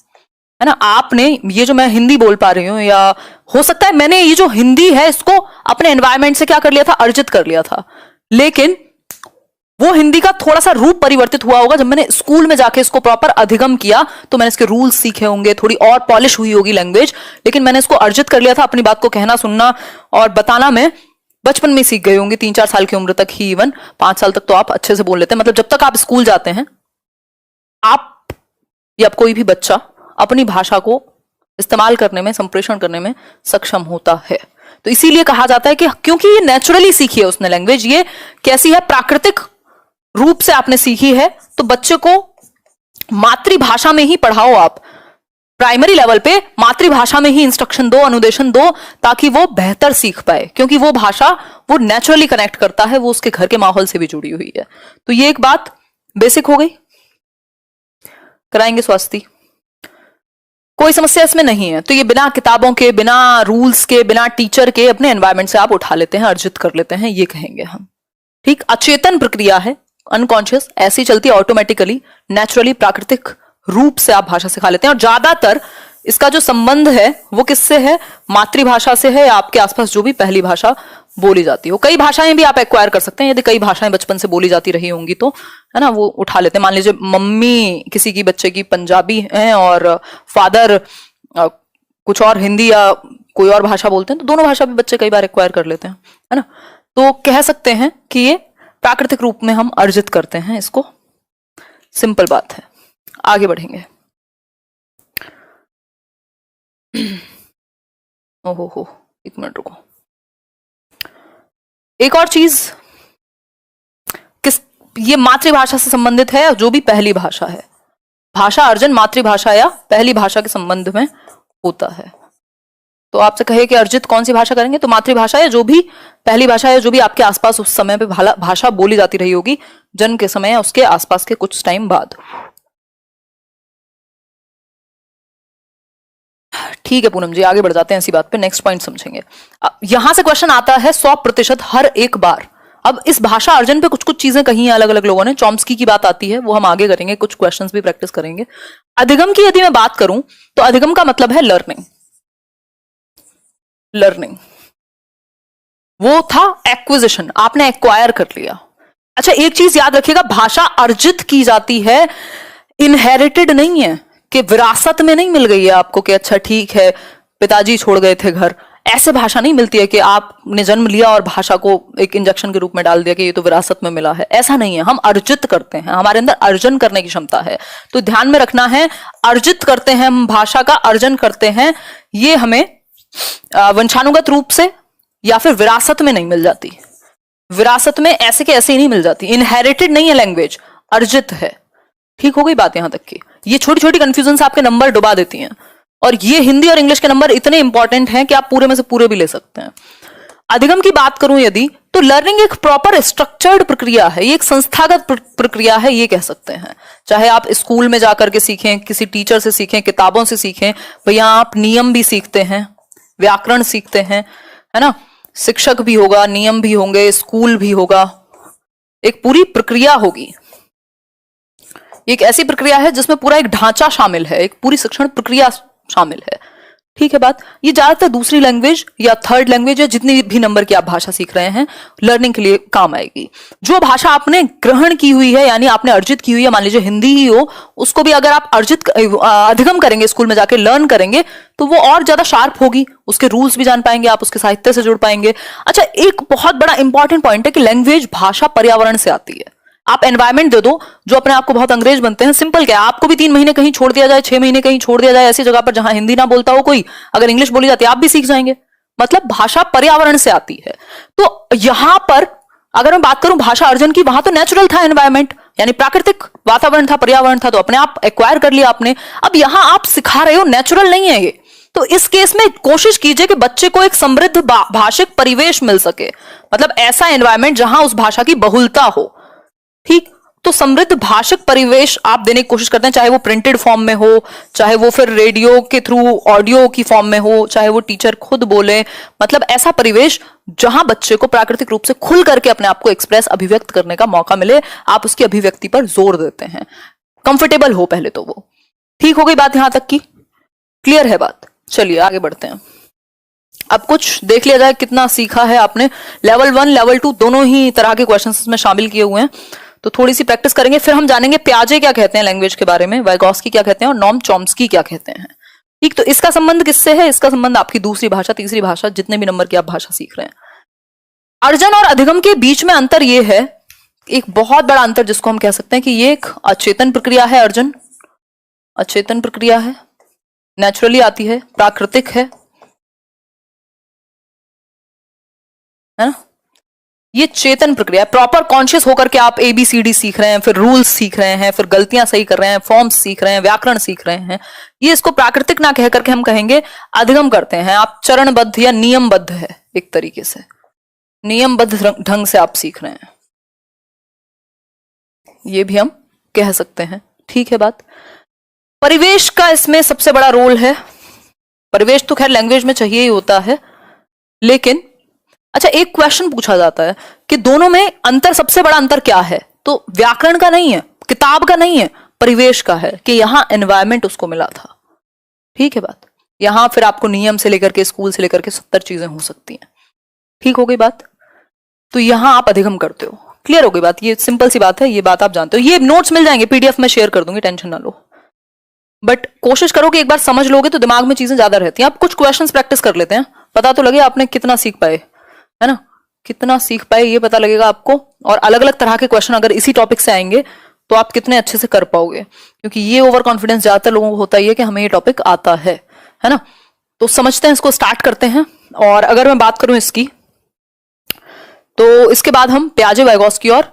ना। आपने ये जो मैं हिंदी बोल पा रही हूं, या हो सकता है मैंने ये जो हिंदी है इसको अपने एनवायरमेंट से क्या कर लिया था, अर्जित कर लिया था, लेकिन वो हिंदी का थोड़ा सा रूप परिवर्तित हुआ होगा जब मैंने स्कूल में जाके इसको प्रॉपर अधिगम किया, तो मैंने इसके रूल्स सीखे होंगे, थोड़ी और पॉलिश हुई होगी लैंग्वेज, लेकिन मैंने इसको अर्जित कर लिया था। अपनी बात को कहना, सुनना और बताना में बचपन में सीख गए होंगे, 3-4 साल की उम्र तक ही, इवन 5 साल तक तो आप अच्छे से बोल लेते हैं। मतलब जब तक आप स्कूल जाते हैं, आप या कोई भी बच्चा अपनी भाषा को इस्तेमाल करने में, संप्रेषण करने में सक्षम होता है। तो इसीलिए कहा जाता है कि क्योंकि ये नेचुरली सीखी है उसने लैंग्वेज, ये कैसी है, प्राकृतिक रूप से आपने सीखी है, तो बच्चे को मातृभाषा में ही पढ़ाओ आप, प्राइमरी लेवल पे मातृभाषा में ही इंस्ट्रक्शन दो, अनुदेशन दो, ताकि वो बेहतर सीख पाए, क्योंकि वो भाषा वो नेचुरली कनेक्ट करता है, वो उसके घर के माहौल से भी जुड़ी हुई है। तो ये एक बात बेसिक हो गई। कराएंगे स्वास्थ्य, कोई समस्या इसमें नहीं है। तो ये बिना किताबों के, बिना रूल्स के, बिना टीचर के अपने एनवायरमेंट से आप उठा लेते हैं, अर्जित कर लेते हैं, ये कहेंगे हम। ठीक, अचेतन प्रक्रिया है, अनकॉन्शियस, ऐसी चलती है ऑटोमेटिकली, नेचुरली, प्राकृतिक रूप से आप भाषा सिखा लेते हैं। और ज्यादातर इसका जो संबंध है वो किससे है, मातृभाषा से है, या आपके आसपास जो भी पहली भाषा बोली जाती हो। कई भाषाएं भी आप एक्वायर कर सकते हैं, यदि कई भाषाएं बचपन से बोली जाती रही होंगी तो, है ना, वो उठा लेते हैं। मान लीजिए मम्मी किसी की बच्चे की पंजाबी है और फादर कुछ और हिंदी या कोई और भाषा बोलते हैं, तो दोनों भाषा भी बच्चे कई बार एक्वायर कर लेते हैं, है ना। तो कह सकते हैं कि ये प्राकृतिक रूप में हम अर्जित करते हैं इसको, सिंपल बात है। आगे बढ़ेंगे। ओहो हो, एक मिनट रुको। एक और चीज, किस, ये मातृभाषा से संबंधित है, जो भी पहली भाषा है, भाषा अर्जन मातृभाषा या पहली भाषा के संबंध में होता है। तो आपसे कहे कि अर्जित कौन सी भाषा करेंगे, तो मातृभाषा या जो भी पहली भाषा है, जो भी आपके आसपास उस समय पे भाषा बोली जाती रही होगी, जन्म के समय या उसके आसपास के कुछ टाइम बाद। ठीक है पूनम जी, आगे बढ़ जाते हैं इसी बात पे, नेक्स्ट पॉइंट समझेंगे। यहां से क्वेश्चन आता है 100% हर एक बार। अब इस भाषा अर्जन पे कुछ कुछ चीजें कही हैं अलग अलग लोगों ने, चॉम्स्की की बात आती है, वो हम आगे करेंगे, कुछ क्वेश्चंस भी प्रैक्टिस करेंगे। अधिगम की यदि मैं बात करूं तो अधिगम का मतलब है लर्निंग। लर्निंग वो था एक्विजिशन, आपने एक्वायर कर लिया। अच्छा एक चीज याद रखिएगा, भाषा अर्जित की जाती है, इनहेरिटेड नहीं है, कि विरासत में नहीं मिल गई है आपको कि अच्छा ठीक है पिताजी छोड़ गए थे घर। ऐसे भाषा नहीं मिलती है कि आपने जन्म लिया और भाषा को एक इंजेक्शन के रूप में डाल दिया कि ये तो विरासत में मिला है, ऐसा नहीं है। हम अर्जित करते हैं, हमारे अंदर अर्जन करने की क्षमता है। तो ध्यान में रखना है, अर्जित करते हैं हम, भाषा का अर्जन करते हैं, ये हमें वंशानुगत रूप से या फिर विरासत में नहीं मिल जाती। विरासत में ऐसे के ऐसे ही नहीं मिल जाती, इनहेरिटेड नहीं है लैंग्वेज, अर्जित है। ठीक हो गई बात यहां तक की। ये छोटी छोटी कंफ्यूजन आपके नंबर डुबा देती हैं, और ये हिंदी और इंग्लिश के नंबर इतने इंपॉर्टेंट हैं कि आप पूरे में से पूरे भी ले सकते हैं। अधिगम की बात करूं यदि, तो लर्निंग एक प्रॉपर स्ट्रक्चर्ड प्रक्रिया है, ये एक संस्थागत प्रक्रिया है, ये कह सकते हैं। चाहे आप स्कूल में जाकर के सीखें, किसी टीचर से सीखें, किताबों से सीखें, भैया आप नियम भी सीखते हैं, व्याकरण सीखते हैं, है ना, शिक्षक भी होगा, नियम भी होंगे, स्कूल भी होगा, एक पूरी प्रक्रिया होगी। एक ऐसी प्रक्रिया है जिसमें पूरा एक ढांचा शामिल है, एक पूरी शिक्षण प्रक्रिया शामिल है। ठीक है बात। ये ज्यादातर दूसरी लैंग्वेज या थर्ड लैंग्वेज या जितनी भी नंबर की आप भाषा सीख रहे हैं, लर्निंग के लिए काम आएगी। जो भाषा आपने ग्रहण की हुई है, यानी आपने अर्जित की हुई है, मान लीजिए हिंदी ही हो, उसको भी अगर आप अधिगम करेंगे, स्कूल में जाके लर्न करेंगे, तो वो और ज्यादा शार्प होगी, उसके रूल्स भी जान पाएंगे, आप उसके साहित्य से जुड़ पाएंगे। अच्छा एक बहुत बड़ा इंपॉर्टेंट पॉइंट है कि लैंग्वेज भाषा पर्यावरण से आती है। आप एनवायरमेंट दे दो, जो अपने आप को बहुत अंग्रेज बनते हैं, सिंपल क्या है, आपको भी 3 महीने कहीं छोड़ दिया जाए, 6 महीने कहीं छोड़ दिया जाए, ऐसी जगह पर जहां हिंदी ना बोलता हो कोई, अगर इंग्लिश बोली जाती है आप भी सीख जाएंगे। मतलब भाषा पर्यावरण से आती है। तो यहां पर अगर मैं बात करूं भाषा अर्जन की, वहां तो नेचुरल था एनवायरमेंट, यानी प्राकृतिक वातावरण था, पर्यावरण था, तो अपने आप एक्वायर कर लिया आपने। अब यहां आप सिखा रहे हो, नेचुरल नहीं है ये। तो इस केस में कोशिश कीजिए कि बच्चे को एक समृद्ध भाषिक परिवेश मिल सके, मतलब ऐसा एनवायरमेंट जहां उस भाषा की बहुलता हो। ठीक, तो समृद्ध भाषिक परिवेश आप देने की कोशिश करते हैं, चाहे वो प्रिंटेड फॉर्म में हो, चाहे वो फिर रेडियो के थ्रू ऑडियो की फॉर्म में हो, चाहे वो टीचर खुद बोले, मतलब ऐसा परिवेश जहां बच्चे को प्राकृतिक रूप से खुल करके अपने आप को एक्सप्रेस, अभिव्यक्त करने का मौका मिले। आप उसकी अभिव्यक्ति पर जोर देते हैं, कंफर्टेबल हो पहले तो वो। ठीक हो गई बात यहां तक की, क्लियर है बात। चलिए आगे बढ़ते हैं। अब कुछ देख लिया जाए कितना सीखा है आपने। लेवल 1 लेवल 2 दोनों ही तरह के क्वेश्चंस इसमें शामिल किए हुए हैं, तो थोड़ी सी प्रैक्टिस करेंगे, फिर हम जानेंगे प्याजे क्या कहते हैं लैंग्वेज के बारे में, वाइगॉस्की क्या कहते हैं और नॉम चॉम्स्की क्या कहते हैं। ठीक, तो इसका संबंध किससे है? इसका संबंध आपकी दूसरी भाषा, तीसरी भाषा, जितने भी नंबर की आप भाषा सीख रहे हैं। अर्जन और अधिगम के बीच में अंतर यह है, एक बहुत बड़ा अंतर जिसको हम कह सकते हैं कि ये एक अचेतन प्रक्रिया है। अर्जन अचेतन प्रक्रिया है, नेचुरली आती है, प्राकृतिक है। ये चेतन प्रक्रिया है, प्रॉपर कॉन्शियस होकर के आप ABCD सीख रहे हैं, फिर रूल्स सीख रहे हैं, फिर गलतियां सही कर रहे हैं, फॉर्म्स सीख रहे हैं, व्याकरण सीख रहे हैं। ये इसको प्राकृतिक ना कह करके हम कहेंगे अधिगम करते हैं। आप चरणबद्ध या नियमबद्ध है, एक तरीके से नियमबद्ध ढंग से आप सीख रहे हैं, ये भी हम कह सकते हैं। ठीक है बात। परिवेश का इसमें सबसे बड़ा रोल है। परिवेश तो खैर लैंग्वेज में चाहिए ही होता है, लेकिन अच्छा एक क्वेश्चन पूछा जाता है कि दोनों में अंतर, सबसे बड़ा अंतर क्या है? तो व्याकरण का नहीं है, किताब का नहीं है, परिवेश का है कि यहां एनवायरमेंट उसको मिला था। ठीक है बात। यहां फिर आपको नियम से लेकर के, स्कूल से लेकर के 70 चीजें हो सकती हैं। ठीक हो गई बात। तो यहां आप अधिगम करते हो। क्लियर हो गई बात। ये सिंपल सी बात है, ये बात आप जानते हो। ये नोट्स मिल जाएंगे, PDF में शेयर कर दूंगी, टेंशन ना लो। बट कोशिश करो कि एक बार समझ लोगे तो दिमाग में चीजें ज्यादा रहती हैं। आप कुछ क्वेश्चंस प्रैक्टिस कर लेते हैं, पता तो लगे आपने कितना सीख पाए, है ना? कितना सीख पाए ये पता लगेगा आपको। और अलग अलग तरह के क्वेश्चन अगर इसी टॉपिक से आएंगे तो आप कितने अच्छे से कर पाओगे, क्योंकि ये ओवर कॉन्फिडेंस ज्यादातर लोगों को होता ही है कि हमें ये टॉपिक आता है ना? तो समझते हैं, इसको स्टार्ट करते हैं। और अगर मैं बात करूं इसकी, तो इसके बाद हम पियाजे, वाइगोत्स्की और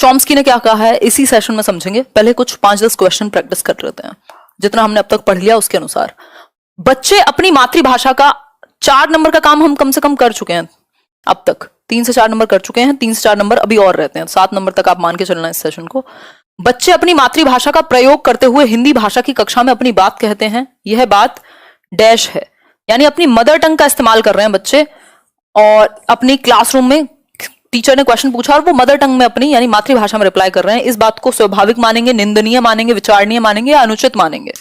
चॉम्स्की ने क्या कहा है इसी सेशन में समझेंगे। पहले कुछ 5-10 क्वेश्चन प्रैक्टिस कर लेते हैं, जितना हमने अब तक पढ़ लिया उसके अनुसार। बच्चे अपनी मातृभाषा का 4 नंबर का काम हम कम से कम कर चुके हैं अब तक। 3 से 4 नंबर कर चुके हैं, 3 से 4 नंबर अभी और रहते हैं, 7 नंबर तक आप मान के चलना इस सेशन को। बच्चे अपनी मातृभाषा का प्रयोग करते हुए हिंदी भाषा की कक्षा में अपनी बात कहते हैं। यह बात डैश है, यानी अपनी मदर टंग का इस्तेमाल कर रहे हैं बच्चे, और अपनी क्लासरूम में टीचर ने क्वेश्चन पूछा और वो मदर टंग में अपनी यानी मातृभाषा में रिप्लाई कर रहे हैं। इस बात को स्वाभाविक मानेंगे, निंदनीय मानेंगे, विचारणीय मानेंगे या अनुचित मानेंगे?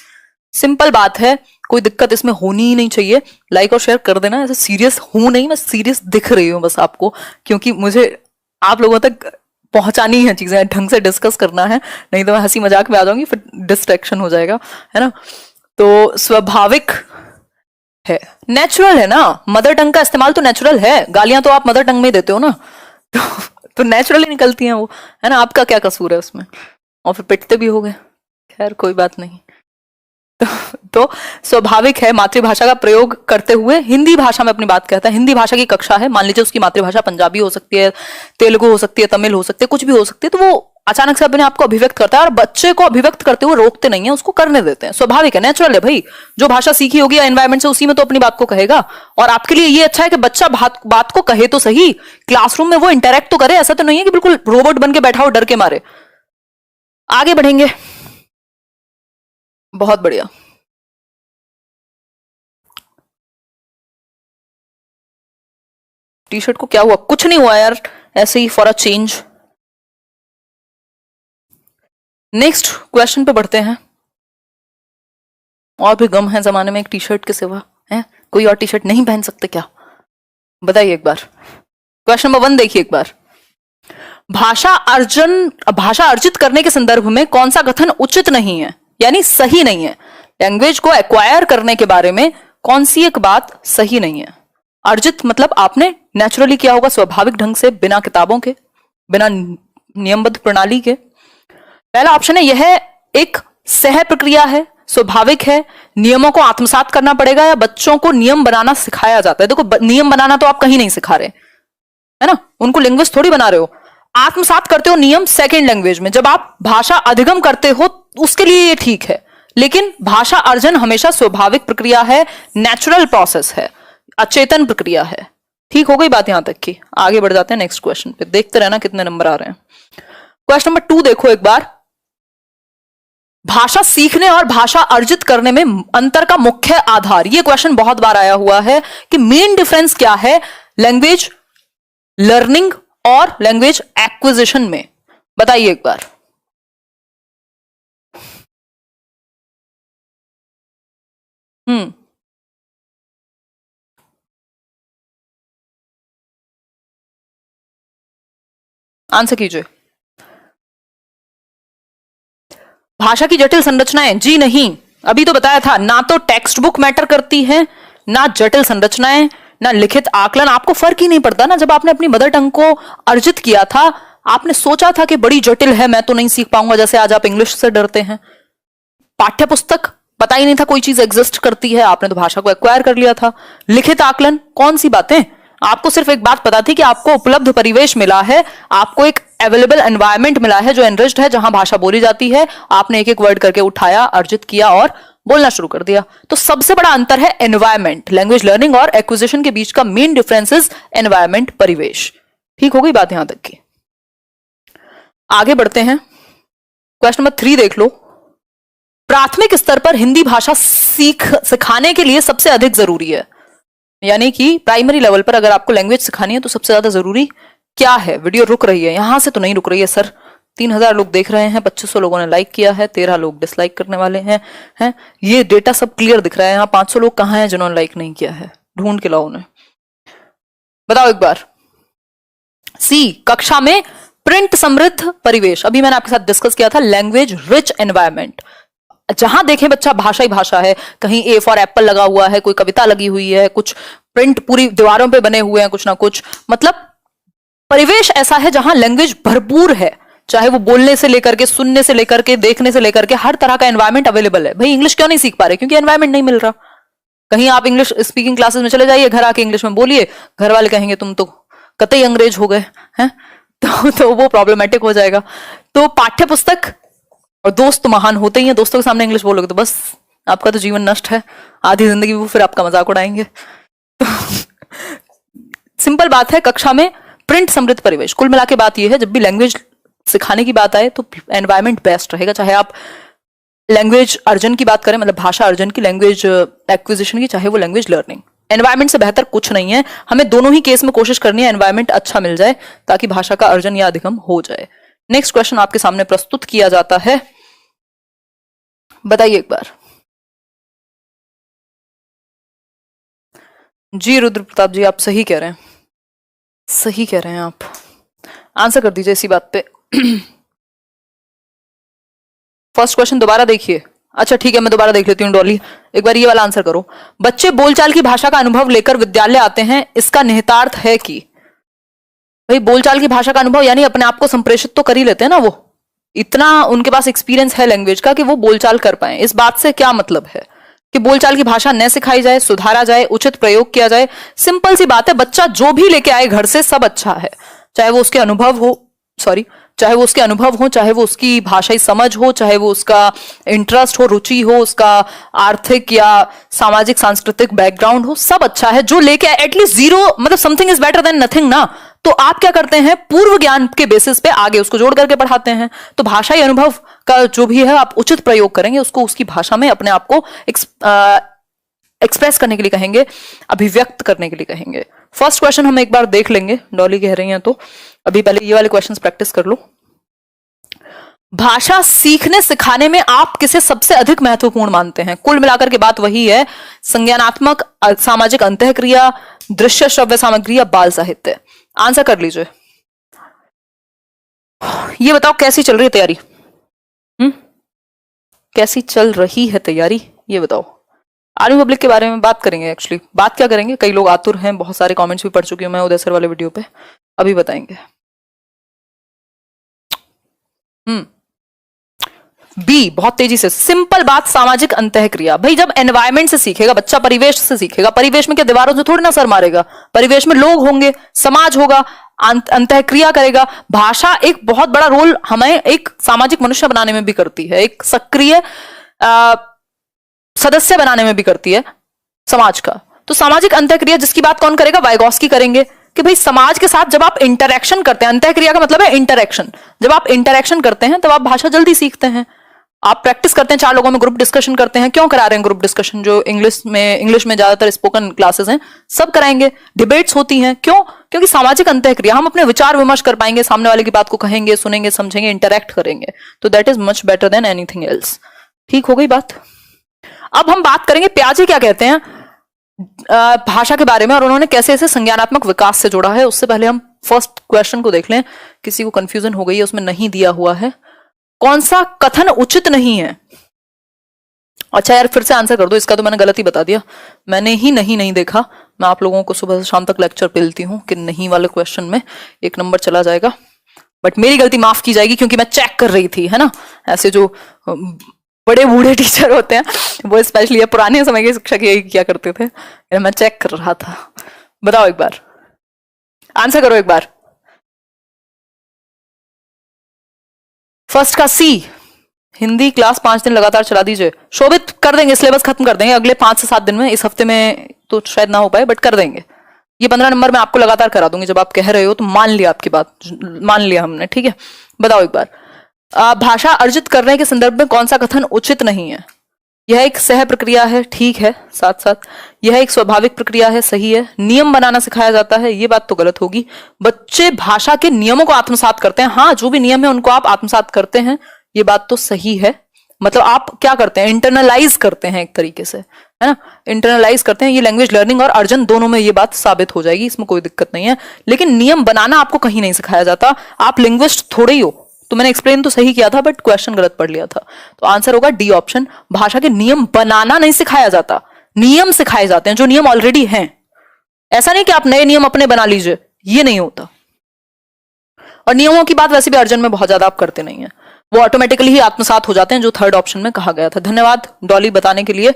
सिंपल बात है, कोई दिक्कत इसमें होनी ही नहीं चाहिए। लाइक और शेयर कर देना। ऐसे सीरियस हूं नहीं, मैं सीरियस दिख रही हूं बस आपको, क्योंकि मुझे आप लोगों तक पहुंचानी है चीजें, ढंग से डिस्कस करना है, नहीं तो मैं हंसी मजाक में आ जाऊंगी, फिर डिस्ट्रैक्शन हो जाएगा, है ना? तो स्वाभाविक है, नेचुरल है ना। मदर टंग का इस्तेमाल तो नेचुरल है। गालियां तो आप मदर टंग में ही देते हो ना, तो नेचुरली निकलती हैं वो, है ना? आपका क्या कसूर है उसमें? और फिर पिटते भी हो गए, खैर कोई बात नहीं। तो स्वाभाविक है मातृभाषा का प्रयोग करते हुए हिंदी भाषा में अपनी बात कहता है। हिंदी भाषा की कक्षा है, मान लीजिए उसकी मातृभाषा पंजाबी हो सकती है, तेलुगु हो सकती है, तमिल हो सकती है, कुछ भी हो सकती है, तो वो अचानक से अपने आप को अभिव्यक्त करता है, और बच्चे को अभिव्यक्त करते हुए रोकते नहीं है, उसको करने देते हैं। स्वाभाविक है, नेचुरल है भाई। जो भाषा सीखी होगी या एनवायरमेंट से, उसी में तो अपनी बात को कहेगा। और आपके लिए ये अच्छा है कि बच्चा बात को कहे तो सही, क्लासरूम में वो इंटरेक्ट तो करे। ऐसा तो नहीं है कि बिल्कुल रोबोट बन के बैठा हो डर के मारे। आगे बढ़ेंगे, बहुत बढ़िया। टी शर्ट को क्या हुआ? कुछ नहीं हुआ यार, ऐसे ही for a change. Next question पे बढ़ते हैं। और भी गम है जमाने में एक टी शर्ट के सिवा, है कोई और टी शर्ट नहीं पहन सकते क्या? बताइए एक बार। क्वेश्चन नंबर 1 देखिए एक बार। भाषा अर्जित करने के संदर्भ में कौन सा कथन उचित नहीं है, यानी सही नहीं है? लैंग्वेज को एक्वायर करने के बारे में कौन सी एक बात सही नहीं है? अर्जित मतलब आपने नेचुरली किया होगा, स्वाभाविक ढंग से, बिना किताबों के, बिना नियमबद्ध प्रणाली के। पहला ऑप्शन है यह एक सह प्रक्रिया है, स्वाभाविक है, नियमों को आत्मसात करना पड़ेगा, या बच्चों को नियम बनाना सिखाया जाता है। देखो नियम बनाना तो आप कहीं नहीं सिखा रहे, है ना? उनको लिंग्विस्ट थोड़ी बना रहे हो। आत्मसात करते हो नियम सेकेंड लैंग्वेज में, जब आप भाषा अधिगम करते हो उसके लिए ये ठीक है। लेकिन भाषा अर्जन हमेशा स्वाभाविक प्रक्रिया है, नेचुरल प्रोसेस है, अचेतन प्रक्रिया है। ठीक हो गई बात यहां तक की? आगे बढ़ जाते हैं नेक्स्ट क्वेश्चन पे, देखते रहना कितने नंबर आ रहे हैं। क्वेश्चन नंबर 2 देखो एक बार। भाषा सीखने और भाषा अर्जित करने में अंतर का मुख्य आधार, यह क्वेश्चन बहुत बार आया हुआ है कि मेन डिफरेंस क्या है लैंग्वेज लर्निंग और लैंग्वेज एक्विजिशन में? बताइए एक बार। आंसर कीजिए। भाषा की जटिल संरचनाएं? जी नहीं, अभी तो बताया था, ना तो टेक्स्ट बुक मैटर करती है, ना जटिल संरचनाएं, ना लिखित आकलन। आपको फर्क ही नहीं पड़ता ना। जब आपने अपनी मदर टंग को अर्जित किया था, आपने सोचा था कि बड़ी जटिल है, मैं तो नहीं सीख पाऊंगा, जैसे आज आप इंग्लिश से डरते हैं। पाठ्य पुस्तक पता ही नहीं था कोई चीज एग्जिस्ट करती है, आपने तो भाषा को एक्वायर कर लिया था। लिखित आकलन, कौन सी बातें? आपको सिर्फ एक बात पता थी कि आपको उपलब्ध परिवेश मिला है, आपको एक अवेलेबल एनवायरमेंट मिला है जो एनरिच्ड है, जहां भाषा बोली जाती है, आपने एक एक वर्ड करके उठाया, अर्जित किया और बोलना शुरू कर दिया। तो सबसे बड़ा अंतर है एनवायरमेंट। लैंग्वेज लर्निंग और एक्विजिशन के बीच का मेन डिफरेंस इज एनवायरमेंट, परिवेश। ठीक हो गई बात यहां तक की? आगे बढ़ते हैं, क्वेश्चन नंबर 3 देख लो। प्राथमिक स्तर पर हिंदी भाषा सिखाने के लिए सबसे अधिक जरूरी है, यानी कि प्राइमरी लेवल पर अगर आपको लैंग्वेज सिखानी है तो सबसे ज्यादा जरूरी क्या है? वीडियो रुक रही है, यहां से तो नहीं रुक रही है सर। 3000 लोग देख रहे हैं, 2500 लोगों ने लाइक किया है, 13 लोग डिसलाइक करने वाले हैं। ये डेटा सब क्लियर दिख रहा है। यहाँ 500 लोग कहाँ हैं जिन्होंने लाइक नहीं किया है? ढूंढ के लाओ उन्हें, बताओ एक बार। सी, कक्षा में प्रिंट समृद्ध परिवेश। अभी मैंने आपके साथ डिस्कस किया था, लैंग्वेज रिच एनवायरमेंट। जहां देखें बच्चा भाषा ही भाषा है, कहीं ए फॉर एप्पल लगा हुआ है, कोई कविता लगी हुई है, कुछ प्रिंट पूरी दीवारों पे बने हुए हैं, कुछ ना कुछ, मतलब परिवेश ऐसा है जहां लैंग्वेज भरपूर है, चाहे वो बोलने से लेकर के, सुनने से लेकर के, देखने से लेकर के, हर तरह का एनवायरमेंट अवेलेबल है। भाई इंग्लिश क्यों नहीं सीख पा रहे? क्योंकि एनवायरमेंट नहीं मिल रहा। कहीं आप इंग्लिश स्पीकिंग क्लासेस में चले जाइए, घर आके इंग्लिश में बोलिए, घर वाले कहेंगे तुम तो कतई अंग्रेज हो गए हैं, तो वो प्रॉब्लमेटिक हो जाएगा। तो पाठ्य पुस्तक और दोस्त तो महान होते ही हैं, दोस्तों के सामने इंग्लिश बोलोगे तो बस आपका तो जीवन नष्ट है, आधी जिंदगी वो फिर आपका मजाक उड़ाएंगे। तो सिंपल बात है, कक्षा में प्रिंट समृद्ध परिवेश। कुल मिला के बात यह है, जब भी लैंग्वेज सिखाने की बात आए तो एनवायरमेंट बेस्ट रहेगा, चाहे आप लैंग्वेज अर्जन की बात करें, मतलब भाषा अर्जन की, लैंग्वेज एक्विजिशन की, चाहे वो लैंग्वेज लर्निंग। एनवायरमेंट से बेहतर कुछ नहीं है। हमें दोनों ही केस में कोशिश करनी है एनवायरमेंट अच्छा मिल जाए ताकि भाषा का अर्जन या अधिगम हो जाए। नेक्स्ट क्वेश्चन आपके सामने प्रस्तुत किया जाता है, बताइए एक बार। जी रुद्र प्रताप जी, आप सही कह रहे हैं, सही कह रहे हैं आप, आंसर कर दीजिए इसी बात पे। फर्स्ट क्वेश्चन दोबारा देखिए। अच्छा ठीक है, मैं दोबारा देख लेती हूँ। डॉली, एक बार ये वाला आंसर करो। बच्चे बोलचाल की भाषा का अनुभव लेकर विद्यालय आते हैं, इसका निहितार्थ है कि, भाई बोलचाल की भाषा का अनुभव यानी अपने आप को संप्रेषित तो कर ही लेते हैं ना, वो इतना उनके पास एक्सपीरियंस है लैंग्वेज का कि वो बोलचाल कर पाए। इस बात से क्या मतलब है कि बोलचाल की भाषा न सिखाई जाए, सुधारा जाए, उचित प्रयोग किया जाए। सिंपल सी बात है, बच्चा जो भी लेके आए घर से सब अच्छा है, चाहे वो उसके अनुभव हो, चाहे वो उसके अनुभव हो, चाहे वो उसकी भाषाई समझ हो, चाहे वो उसका इंटरेस्ट हो, रुचि हो, उसका आर्थिक या सामाजिक सांस्कृतिक बैकग्राउंड हो, सब अच्छा है। जो लेके आए एटलीस्ट 0, मतलब something is better than nothing ना। तो आप क्या करते हैं, पूर्व ज्ञान के बेसिस पे आगे उसको जोड़ करके पढ़ाते हैं। तो भाषाई अनुभव का जो भी है आप उचित प्रयोग करेंगे, उसको उसकी भाषा में अपने आप को एक्सप्रेस करने के लिए कहेंगे, अभिव्यक्त करने के लिए कहेंगे। फर्स्ट क्वेश्चन हम एक बार देख लेंगे, डॉली कह रही हैं तो अभी पहले ये वाले क्वेश्चंस प्रैक्टिस कर लो। भाषा सीखने सिखाने में आप किसे सबसे अधिक महत्वपूर्ण मानते हैं? कुल मिलाकर के बात वही है, संज्ञानात्मक, सामाजिक अंतःक्रिया, दृश्य श्रव्य सामग्री या बाल साहित्य। आंसर कर लीजिए। ये बताओ कैसी चल रही है तैयारी? कैसी चल रही है तैयारी, ये बताओ। आर्मी पब्लिक के बारे में बात करेंगे। एक्चुअली बात क्या करेंगे, कई लोग आतुर हैं, बहुत सारे कमेंट्स भी पढ़ चुकी हूं मैं उदय सर वाले वीडियो पे, अभी बताएंगे। बी, बहुत तेजी से, सिंपल बात, सामाजिक अंतःक्रिया। भाई जब एनवायरमेंट से सीखेगा बच्चा, परिवेश से सीखेगा। परिवेश में क्या दीवारों से थोड़ी ना सर मारेगा, परिवेश में लोग होंगे, समाज होगा, अंतःक्रिया करेगा। भाषा एक बहुत बड़ा रोल हमें एक सामाजिक मनुष्य बनाने में भी करती है, एक सक्रिय सदस्य बनाने में भी करती है समाज का। तो सामाजिक अंतःक्रिया जिसकी बात कौन करेगा, वाइगॉस्की करेंगे कि भाई समाज के साथ जब आप इंटरैक्शन करते हैं, अंतःक्रिया का मतलब है इंटरैक्शन, जब आप इंटरैक्शन करते हैं तब आप भाषा जल्दी सीखते हैं। आप प्रैक्टिस करते हैं, 4 लोगों में ग्रुप डिस्कशन करते हैं। क्यों करा रहे हैं ग्रुप डिस्कशन? जो इंग्लिश में ज्यादातर स्पोकन क्लासेस हैं, सब कराएंगे। डिबेट्स होती हैं, क्यों? क्योंकि सामाजिक अंतःक्रिया, हम अपने विचार विमर्श कर पाएंगे, सामने वाले की बात को कहेंगे, सुनेंगे, समझेंगे, इंटरैक्ट करेंगे। तो that is much better than anything else. ठीक हो गई बात। अब हम बात करेंगे प्याजे क्या कहते हैं भाषा के बारे में, और उन्होंने कैसे इसे संज्ञानात्मक विकास से जोड़ा है। उससे पहले हम फर्स्ट क्वेश्चन को देख लें, किसी को कंफ्यूजन हो गई है, उसमें नहीं दिया हुआ है। कौन सा कथन उचित नहीं है? अच्छा यार फिर से आंसर कर दो, इसका तो मैंने गलत ही बता दिया, मैंने ही नहीं देखा। मैं आप लोगों को सुबह से शाम तक लेक्चर पेलती हूँ कि नहीं वाले क्वेश्चन में 1 नंबर चला जाएगा, बट मेरी गलती माफ की जाएगी क्योंकि मैं चेक कर रही थी, है ना। ऐसे जो बड़े बूढ़े टीचर होते हैं, वो स्पेशली पुराने समय के शिक्षक यही क्या करते थे, मैं चेक कर रहा था। बताओ एक बार, आंसर करो एक बार। फर्स्ट का सी, हिंदी क्लास 5 दिन लगातार चला दीजिए। शोभित, कर देंगे, सिलेबस खत्म कर देंगे अगले 5 से 7 दिन में। इस हफ्ते में तो शायद ना हो पाए, बट कर देंगे। ये 15 नंबर में आपको लगातार करा दूंगी। जब आप कह रहे हो तो मान लिया, आपकी बात मान लिया हमने, ठीक है। बताओ एक बार, भाषा अर्जित करने के संदर्भ में कौन सा कथन उचित नहीं है? यह एक सह प्रक्रिया है, ठीक है। साथ साथ यह एक स्वाभाविक प्रक्रिया है, सही है। नियम बनाना सिखाया जाता है, ये बात तो गलत होगी। बच्चे भाषा के नियमों को आत्मसात करते हैं, हाँ, जो भी नियम है उनको आप आत्मसात करते हैं, ये बात तो सही है। मतलब आप क्या करते हैं, इंटरनलाइज करते हैं एक तरीके से, है ना, इंटरनलाइज करते हैं। ये लैंग्वेज लर्निंग और अर्जन दोनों में ये बात साबित हो जाएगी, इसमें कोई दिक्कत नहीं है। लेकिन नियम बनाना आपको कहीं नहीं सिखाया जाता। आप लिंग्विस्ट थोड़े ही हो। तो मैंने एक्सप्लेन तो सही किया था, बट क्वेश्चन गलत पढ़ लिया था। तो आंसर होगा डी ऑप्शन, भाषा के नियम बनाना नहीं सिखाया जाता, नियम सिखाए जाते हैं जो नियम ऑलरेडी हैं। ऐसा नहीं कि आप नए नियम अपने बना लीजिए, ये नहीं होता। और नियमों की बात वैसे भी अर्जन में बहुत ज्यादा आप करते नहीं है, वो ऑटोमेटिकली ही आत्मसात हो जाते हैं, जो थर्ड ऑप्शन में कहा गया था। धन्यवाद डॉली बताने के लिए।